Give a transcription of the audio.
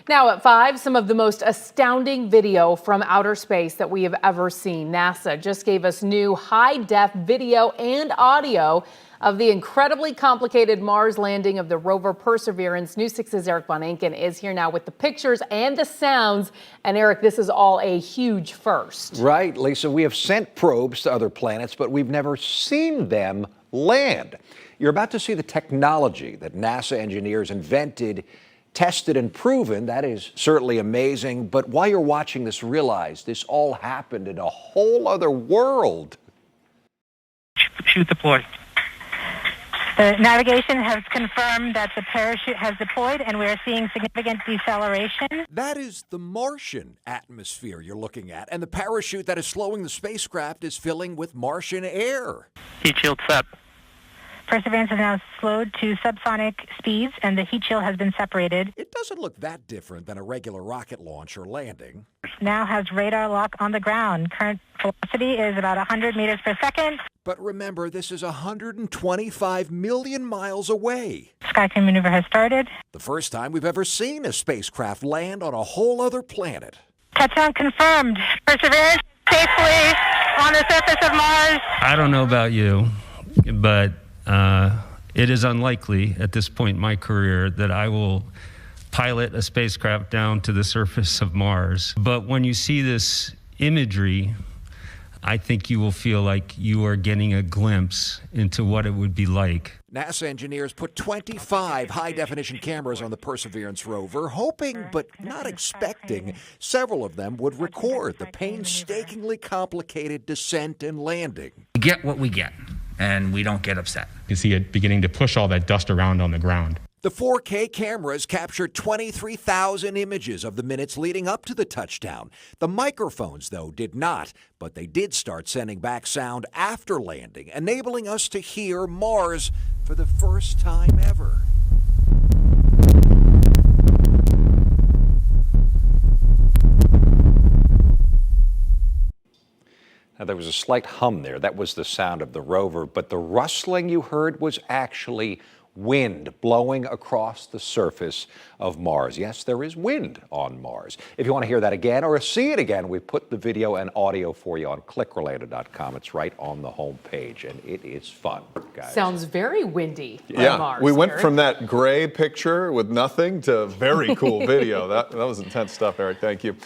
Now at 5, some of the most astounding video from outer space that we have ever seen. NASA just gave us new high-def video and audio of the incredibly complicated Mars landing of the rover Perseverance. News 6's Eric Von Enken is here now with the pictures and the sounds. And Eric, this is all a huge first. Right, Lisa. We have sent probes to other planets, but we've never seen them land. You're about to see the technology that NASA engineers invented, tested and proven. That is certainly amazing. But while you're watching this, realize this all happened in a whole other world. Chute deployed. The navigation has confirmed that the parachute has deployed and we are seeing significant deceleration. That is the Martian atmosphere you're looking at, and the parachute that is slowing the spacecraft is filling with Martian air. Heat shield set. Perseverance has now slowed to subsonic speeds and the heat shield has been separated. It doesn't look that different than a regular rocket launch or landing. Now has radar lock on the ground. Current velocity is about 100 meters per second. But remember, this is 125 million miles away. SkyCam maneuver has started. The first time we've ever seen a spacecraft land on a whole other planet. Touchdown confirmed. Perseverance safely on the surface of Mars. I don't know about you, but it is unlikely at this point in my career that I will pilot a spacecraft down to the surface of Mars. But when you see this imagery, I think you will feel like you are getting a glimpse into what it would be like. NASA engineers put 25 high-definition cameras on the Perseverance rover, hoping but not expecting several of them would record the painstakingly complicated descent and landing. We get what we get, and we don't get upset. You see it beginning to push all that dust around on the ground. The 4K cameras captured 23,000 images of the minutes leading up to the touchdown. The microphones, though, did not, but they did start sending back sound after landing, enabling us to hear Mars for the first time ever. Now, there was a slight hum there. That was the sound of the rover, but the rustling you heard was actually wind blowing across the surface of Mars. Yes, there is wind on Mars. If you want to hear that again or see it again, we put the video and audio for you on clickrelated.com. It's right on the home page, and it is fun, guys. Sounds very windy on Mars. We went Eric. from that gray picture with nothing to very cool video. That was intense stuff, Eric. Thank you.